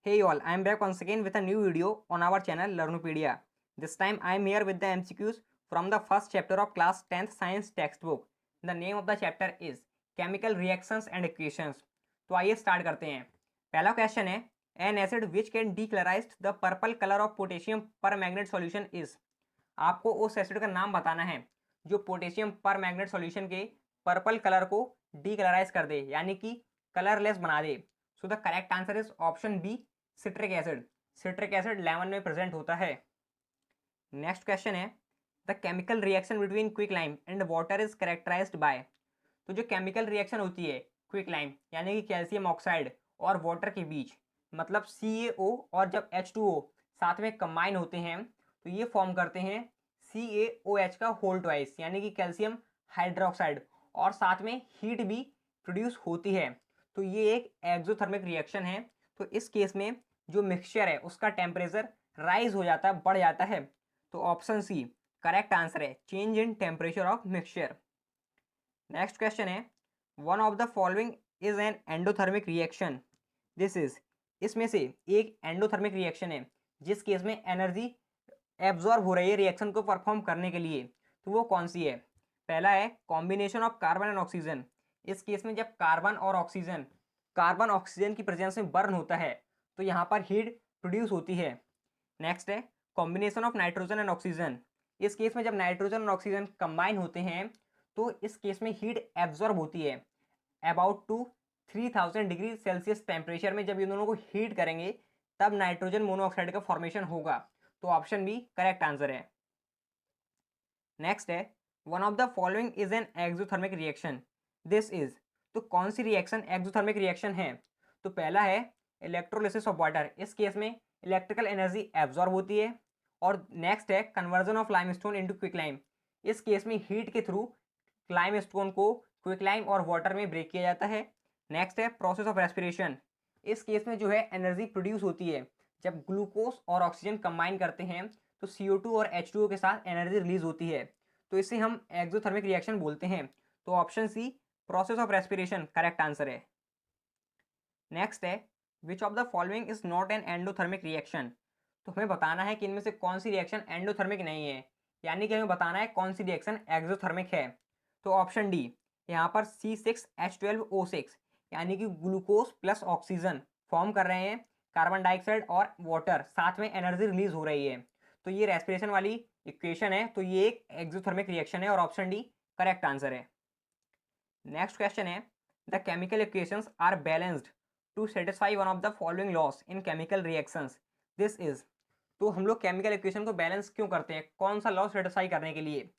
Hey all, I am back once again with a new video on our channel Learnopedia. This time I am here with the MCQs from the first chapter of class 10th science textbook. The name of the chapter is Chemical Reactions and Equations. तो आइए start करते हैं। पहला question है an acid which can decolourise the purple colour of potassium permanganate solution is. आपको उस acid का नाम बताना है जो पोटेशियम पर मैग्नेट सॉल्यूशन के पर्पल कलर को डीकलराइज कर दे, यानी कि कलरलेस बना दे। So the correct answer is option B, citric acid. Citric acid lemon में प्रेजेंट होता है। नेक्स्ट क्वेश्चन है the chemical reaction between quicklime and water is characterised by. तो जो केमिकल रिएक्शन होती है क्विकलाइम यानी कि कैल्शियम ऑक्साइड और वाटर के बीच, मतलब CaO और जब H2O साथ में कंबाइन होते हैं तो ये फॉर्म करते हैं CaOH का होल ट्वाइस, यानी कि कैल्शियम हाइड्रोक्साइड, और साथ में हीट भी प्रोड्यूस होती है। तो ये एक एक्सोथर्मिक रिएक्शन है। तो इस केस में जो मिक्सचर है उसका टेम्परेचर राइज हो जाता है, बढ़ जाता है। तो ऑप्शन सी करेक्ट आंसर है, change in temperature of mixture. Next question है one of the following is an endothermic reaction. This is, इसमें से एक एंडोथर्मिक रिएक्शन है जिस केस में एनर्जी एब्जॉर्ब हो रही है रिएक्शन को परफॉर्म करने के लिए। तो वो कौन सी है? पहला है combination of carbon and oxygen. इस केस में जब कार्बन ऑक्सीजन की प्रेजेंस में बर्न होता है तो यहाँ पर हीट प्रोड्यूस होती है। नेक्स्ट है combination of nitrogen and oxygen. इस केस में जब नाइट्रोजन और ऑक्सीजन कंबाइन होते हैं तो इस केस में हीट एब्जॉर्ब होती है about to 3000 degree Celsius temperature में। जब इन दोनों को हीट करेंगे तब नाइट्रोजन मोनोऑक्साइड का फॉर्मेशन होगा। तो ऑप्शन बी करेक्ट आंसर है। नेक्स्ट है one of the following is an exothermic reaction. This is, तो कौन सी रिएक्शन एक्सोथर्मिक रिएक्शन है? तो पहला है इलेक्ट्रोलिसिस ऑफ वाटर। इस केस में इलेक्ट्रिकल एनर्जी एब्जॉर्ब होती है। और नेक्स्ट है conversion of limestone into quicklime. इस केस में हीट के थ्रू लाइमस्टोन को क्विकलाइम और वाटर में ब्रेक किया जाता है। नेक्स्ट है प्रोसेस ऑफ रेस्पिरेशन। इस केस में जो है एनर्जी प्रोड्यूस होती है जब ग्लूकोज और ऑक्सीजन कंबाइन करते हैं तो CO2 और H2O के साथ एनर्जी रिलीज होती है। तो इसे हम एक्सोथर्मिक रिएक्शन बोलते हैं। तो option C process of respiration correct answer है। नेक्स्ट है which of the following is not an endothermic reaction. तो हमें बताना है कि इनमें से कौन सी रिएक्शन एंडोथर्मिक नहीं है, यानी कि हमें बताना है कौन सी रिएक्शन एक्सोथर्मिक है। तो ऑप्शन डी, यहाँ पर C6H12O6 यानी कि ग्लूकोज प्लस ऑक्सीजन फॉर्म कर रहे हैं, कार्बन डाइऑक्साइड और वाटर, साथ में एनर्जी रिलीज हो रही है। तो ये रेस्पिरेशन वाली इक्वेशन है। तो ये एक एक्सोथर्मिक रिएक्शन है और ऑप्शन डी करेक्ट आंसर है। नेक्स्ट क्वेश्चन है the chemical equations are balanced to satisfy one of the following laws in chemical reactions. This is, तो हम लोग केमिकल इक्वेशन को बैलेंस क्यों करते हैं, कौन सा लॉ सेटिस्फाई करने के लिए?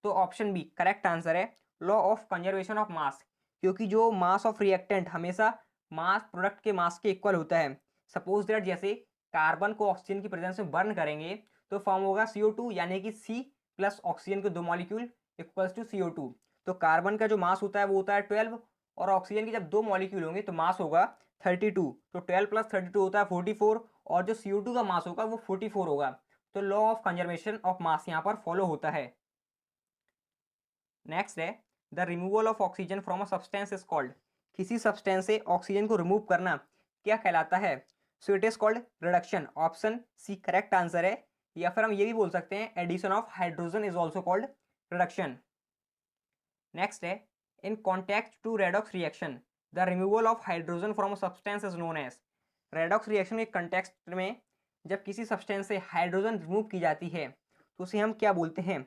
तो ऑप्शन बी करेक्ट आंसर है, लॉ ऑफ कंजर्वेशन ऑफ मास। क्योंकि जो मास ऑफ रिएक्टेंट हमेशा मास प्रोडक्ट के मास के इक्वल होता है। सपोज दैट जैसे कार्बन को ऑक्सीजन की प्रेजेंस में बर्न करेंगे तो फॉर्म होगा CO2, यानी कि C प्लस ऑक्सीजन के दो मॉलिक्यूल इक्वल्स टू CO2। तो कार्बन का जो मास होता है वो होता है 12, और ऑक्सीजन की जब दो मॉलिक्यूल होंगे तो मास होगा 32। तो 12 प्लस 32 होता है 44, और जो CO2 का मास होगा वो 44 होगा। तो law of conservation of mass यहाँ पर फॉलो होता है। नेक्स्ट है the removal of oxygen from a substance is called. किसी सब्सटेंस से ऑक्सीजन को रिमूव करना क्या कहलाता है? So it is called reduction. Option C correct answer है। या फिर हम ये भी बोल सकते हैं addition of hydrogen is also called reduction. Next है in contact to redox reaction the removal of hydrogen from a substance is known as. Redox reaction के कंटेक्स्ट में जब किसी सब्सटेंस से हाइड्रोजन रिमूव की जाती है तो उसे हम क्या बोलते हैं?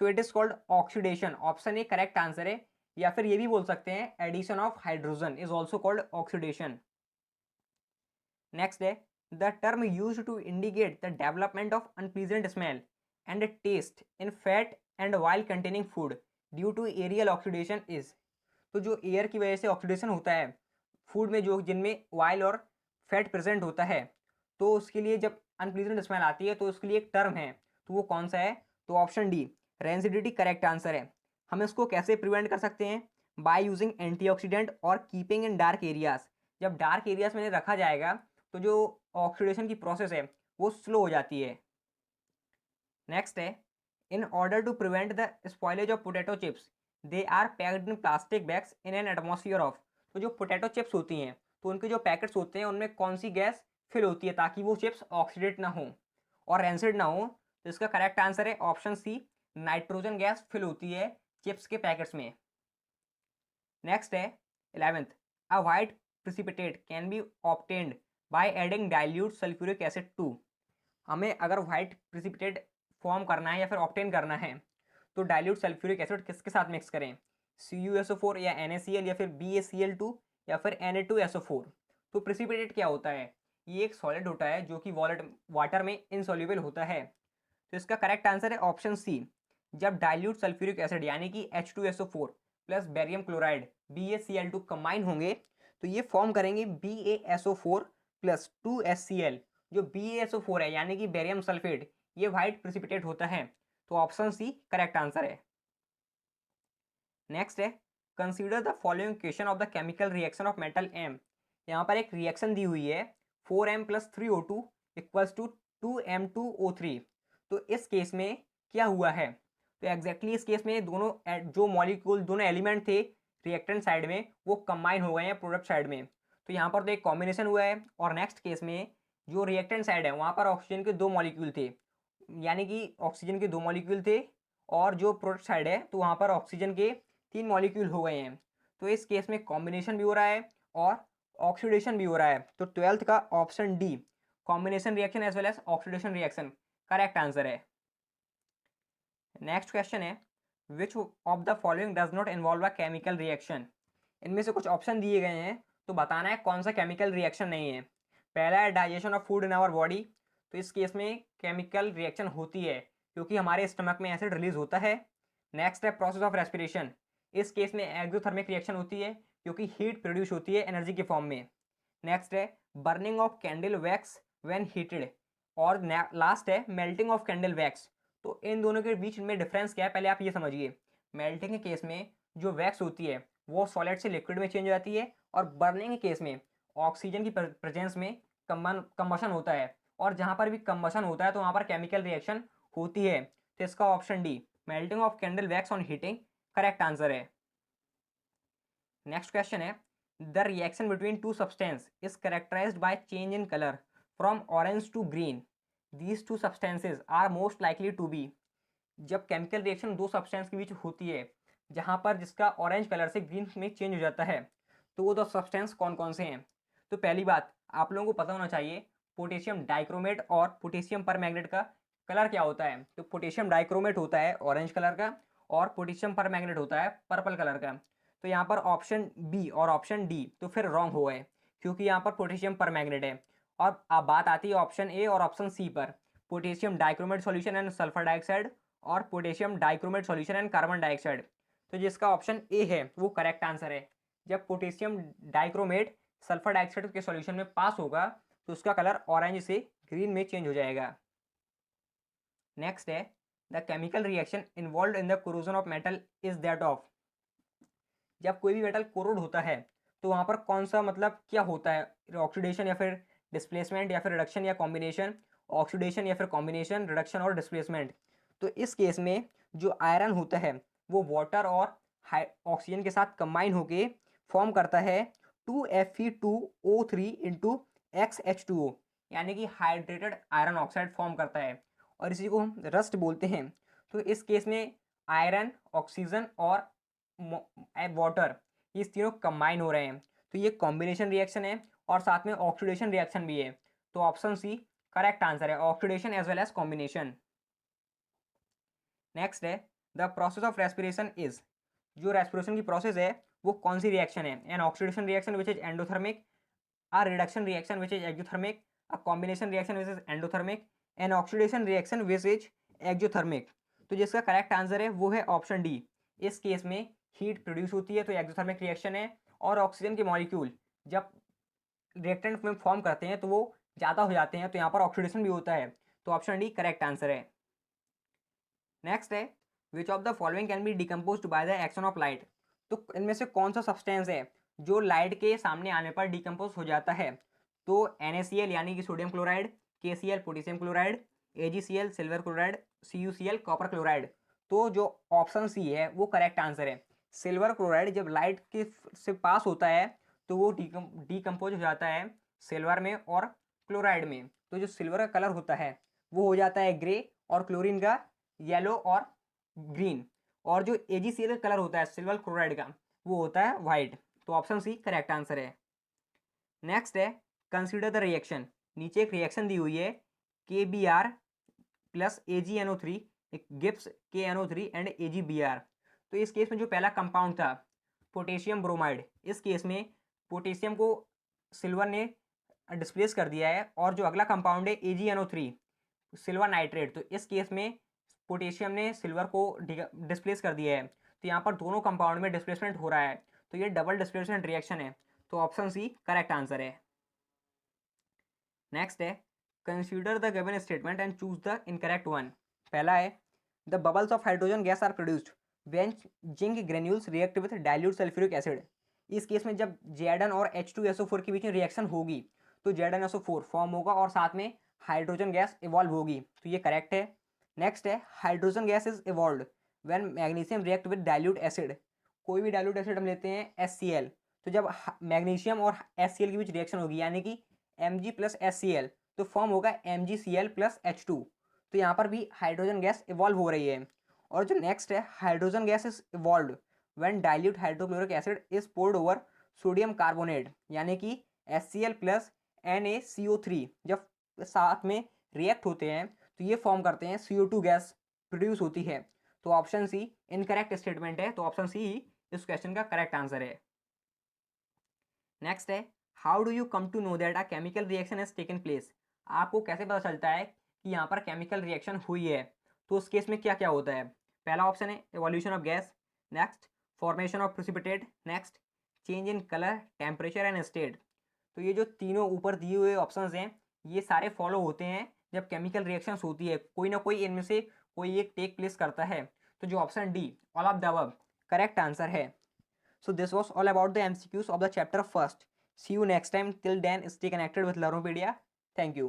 So it is called oxidation. Option A correct answer है। या फिर ये भी बोल सकते हैं addition of hydrogen is also called oxidation. Next है the term use to indicate the development of unpleasant smell and taste in fat and oil containing food due to aerial oxidation is. तो जो air की वजह से oxidation होता है food में, जो जिनमें वाइल और फैट प्रेजेंट होता है, तो उसके लिए जब अनप्लीजेंट स्मेल आती है तो उसके लिए एक टर्म है। तो वो कौन सा है? तो option D rancidity correct answer है। हम इसको कैसे प्रिवेंट कर सकते हैं? बाय यूजिंग एंटीऑक्सीडेंट और कीपिंग इन डार्क एरियाज। जब डार्क एरियाज में रखा जाएगा तो जो ऑक्सीडेशन की प्रोसेस है वो स्लो हो जाती है। नेक्स्ट है in order to prevent the spoilage of potato chips they are packed in plastic bags in an atmosphere of. तो जो पोटैटो चिप्स होती हैं तो उनके जो पैकेट्स होते हैं उनमें कौन सी गैस फिल होती है ताकि वो चिप्स ऑक्सीडेट ना हो और रेंसिड ना हो। तो इसका करेक्ट आंसर है option C, nitrogen gas fill होती है चिप्स के पैकेट्स में। नेक्स्ट है 11th, a white precipitate can be obtained by adding dilute sulphuric acid to. हमें अगर वाइट प्रिसिपिटेट फॉर्म करना है या फिर ऑब्टेन करना है तो डाइल्यूट सल्फ्यूरिक एसिड किसके साथ मिक्स करें, CuSO4 या NaCl या फिर BaCl2 या फिर Na2SO4। तो प्रिसिपिटेट क्या होता है, ये एक सॉलिड होता है जो कि वाटर में इनसॉल्युबल होता है। तो इसका करेक्ट आंसर है ऑप्शन सी, जब डाइल्यूट सल्फ्यूरिक एसिड यानी कि H2SO4 plus barium chloride BaCl2 combine होंगे तो ये फॉर्म करेंगे BaSO4 प्लस 2HCl। जो BaSO4 है यानी कि बेरियम सल्फेट, ये वाइट प्रिसिपिटेट होता है। तो ऑप्शन सी करेक्ट आंसर है। नेक्स्ट है, consider the following equation of the chemical reaction of metal M। यहाँ पर एक रिएक्शन दी हुई है 4M + 3O2 equals to 2M2O3। तो इस केस में क्या हुआ है, तो एग्जैक्टली इस केस में दोनों जो मॉलिक्यूल दोनों एलिमेंट थे रिएक्टेंट साइड में वो कंबाइन हो गए हैं प्रोडक्ट साइड में। तो यहाँ पर तो एक कॉम्बिनेशन हुआ है और नेक्स्ट केस में जो रिएक्टेंट साइड है वहाँ पर ऑक्सीजन के 2 मॉलिक्यूल थे, यानी कि ऑक्सीजन के 2 मॉलिक्यूल थे और जो प्रोडक्ट साइड है तो वहाँ पर ऑक्सीजन के 3 मॉलिक्यूल हो गए हैं। तो इस केस में कॉम्बिनेशन भी हो रहा है और ऑक्सीडेशन भी हो रहा है। तो 12th का option D, combination reaction as well as oxidation reaction correct answer है। नेक्स्ट क्वेश्चन है, which of the following does not involve a chemical reaction. इनमें से कुछ ऑप्शन दिए गए हैं तो बताना है कौन सा केमिकल रिएक्शन नहीं है। पहला है digestion of food in our body. तो इस केस में केमिकल रिएक्शन होती है क्योंकि हमारे स्टमक में एसिड रिलीज होता है। नेक्स्ट है प्रोसेस ऑफ रेस्पिरेशन। इस केस में एक्सोथर्मिक रिएक्शन होती है क्योंकि हीट प्रोड्यूस होती है एनर्जी के फॉर्म में। नेक्स्ट है burning of candle wax when heated. और लास्ट है मेल्टिंग ऑफ कैंडल वैक्स। तो इन दोनों के बीच में डिफरेंस क्या है पहले आप ये समझिए। मेल्टिंग के केस में जो वैक्स होती है वो सॉलिड से लिक्विड में चेंज हो जाती है और बर्निंग के केस में ऑक्सीजन की प्रेजेंस में कंबशन होता है और जहाँ पर भी कंबशन होता है तो वहाँ पर केमिकल रिएक्शन होती है। तो इसका option D, melting of candle wax on heating correct answer है। नेक्स्ट क्वेश्चन है, the reaction between two substance is characterised by change in colour from orange to green. These two substances are most likely to be. जब chemical reaction दो substance के बीच होती है जहाँ पर जिसका ऑरेंज कलर से ग्रीन में चेंज हो जाता है तो वो दो सब्सटेंस कौन कौन से हैं। तो पहली बात आप लोगों को पता होना चाहिए पोटेशियम डाइक्रोमेट और पोटेशियम परमैंगनेट का कलर क्या होता है। तो पोटेशियम डाइक्रोमेट होता है ऑरेंज कलर का और पोटेशियम परमैंगनेट होता है पर्पल कलर का। तो यहाँ पर ऑप्शन बी और ऑप्शन डी तो फिर रॉन्ग हो गए क्योंकि यहाँ पर पोटेशियम परमैंगनेट है। और अब बात आती है ऑप्शन ए और ऑप्शन सी पर, potassium dichromate solution and sulphur dioxide और potassium dichromate solution and carbon dioxide. तो जिसका ऑप्शन ए है वो करेक्ट आंसर है। जब पोटेशियम डाइक्रोमेट सल्फर डाइऑक्साइड के सॉल्यूशन में पास होगा तो उसका कलर ऑरेंज से ग्रीन में चेंज हो जाएगा। नेक्स्ट है, the chemical reaction involve in the corrosion of metal is that of. जब कोई भी मेटल कोरोड होता है तो वहाँ पर कौन सा मतलब क्या होता है, ऑक्सीडेशन या फिर डिस्प्लेसमेंट या फिर रिडक्शन या कॉम्बिनेशन, ऑक्सीडेशन या फिर कॉम्बिनेशन रिडक्शन और डिस्प्लेसमेंट। तो इस केस में जो आयरन होता है वो वाटर और ऑक्सीजन के साथ कंबाइन होके फॉर्म करता है 2Fe2O3 इंटू XH2O, यानी कि हाइड्रेटेड आयरन ऑक्साइड फॉर्म करता है और इसी को हम रस्ट बोलते हैं। तो इस केस में आयरन, ऑक्सीजन और वाटर ये तीनों कंबाइन हो रहे हैं तो ये कॉम्बिनेशन रिएक्शन है और साथ में ऑक्सीडेशन रिएक्शन भी है। तो ऑप्शन सी करेक्ट आंसर है, oxidation as well as combination. Next है, the process of respiration is. जो रेस्पिरेशन की प्रोसेस है वो कौन सी रिएक्शन है, an oxidation reaction which is endothermic, a reduction reaction which is exothermic, a combination reaction which is endothermic, an oxidation reaction which is exothermic. तो जिसका correct answer है वो है ऑप्शन डी। इस केस में हीट प्रोड्यूस होती है तो एक्सोथर्मिक रिएक्शन है और ऑक्सीजन के मॉलिक्यूल जब रिएक्टेंट में फॉर्म करते हैं तो वो ज़्यादा हो जाते हैं तो यहाँ पर ऑक्सीडेशन भी होता है। तो ऑप्शन डी करेक्ट आंसर है। नेक्स्ट है, which of the following can be decomposed by the action of light. तो इनमें से कौन सा सब्सटेंस है जो लाइट के सामने आने पर डिकम्पोज हो जाता है। तो NaCl यानी कि sodium chloride, KCl potassium chloride, AgCl silver chloride, CuCl copper chloride. तो जो ऑप्शन सी है वो करेक्ट आंसर है। सिल्वर क्लोराइड जब लाइट के से पास होता है तो वो डिकम्पोज हो जाता है सिल्वर में और क्लोराइड में तो जो सिल्वर का कलर होता है वो हो जाता है ग्रे और क्लोरीन का येलो और ग्रीन, और जो AgCl का कलर होता है सिल्वर क्लोराइड का वो होता है वाइट। तो ऑप्शन सी करेक्ट आंसर है। नेक्स्ट है कंसीडर द रिएक्शन। नीचे एक रिएक्शन दी हुई है KBr plus AgNO3 gives KNO3 and AgBr। तो इस केस में जो पहला कंपाउंड था पोटेशियम ब्रोमाइड, इस केस में पोटेशियम को सिल्वर ने डिस्प्लेस कर दिया है, और जो अगला कंपाउंड है AgNO3 सिल्वर नाइट्रेट, तो इस केस में पोटेशियम ने सिल्वर को डिस्प्लेस कर दिया है। तो यहाँ पर दोनों कंपाउंड में डिस्प्लेसमेंट हो रहा है, तो ये डबल डिस्प्लेसमेंट रिएक्शन है। तो ऑप्शन सी करेक्ट आंसर है। नेक्स्ट है consider the given statement and choose the incorrect one. पहला है the bubbles of hydrogen gas are produced when zinc granules react with dilute sulphuric acid. इस case में जब Zn और H2SO4 के बीच में रिएक्शन होगी तो ZnSO4 फॉर्म होगा और साथ में हाइड्रोजन गैस इवॉल्व होगी, तो ये करेक्ट है। नेक्स्ट है hydrogen gas is evolve when magnesium react with dilute acid. कोई भी डाइल्यूट एसिड हम लेते हैं HCl, तो जब मैग्नीशियम और HCl के बीच रिएक्शन होगी यानी कि Mg प्लस HCl, तो फॉर्म होगा MgCl प्लस H2। तो यहाँ पर भी हाइड्रोजन गैस इवॉल्व हो रही है। और जो नेक्स्ट है hydrogen gas is evolve when dilute hydrochloric acid is poured over sodium carbonate, यानी कि HCl प्लस NaCO3 जब साथ में रिएक्ट होते हैं तो ये फॉर्म करते हैं CO2 गैस प्रोड्यूस होती है। तो ऑप्शन सी इनकरेक्ट स्टेटमेंट है, तो ऑप्शन सी इस क्वेश्चन का करेक्ट आंसर है। नेक्स्ट है how do you come to know that a chemical reaction is taken place. आपको कैसे पता चलता है कि यहाँ पर केमिकल रिएक्शन हुई है। तो उस केस में क्या क्या होता है। पहला ऑप्शन है evolution of gas, next formation of precipitate, next change in colour, temperature and state. तो ये जो तीनों ऊपर दिए हुए ऑप्शंस हैं ये सारे फॉलो होते हैं जब केमिकल रिएक्शंस होती है, कोई ना कोई इनमें से कोई एक टेक प्लेस करता है। तो जो option D all of the above correct answer है। So this was all about the MCQs of the chapter first. See you next time. Till then, stay connected with Learnopedia. Thank you.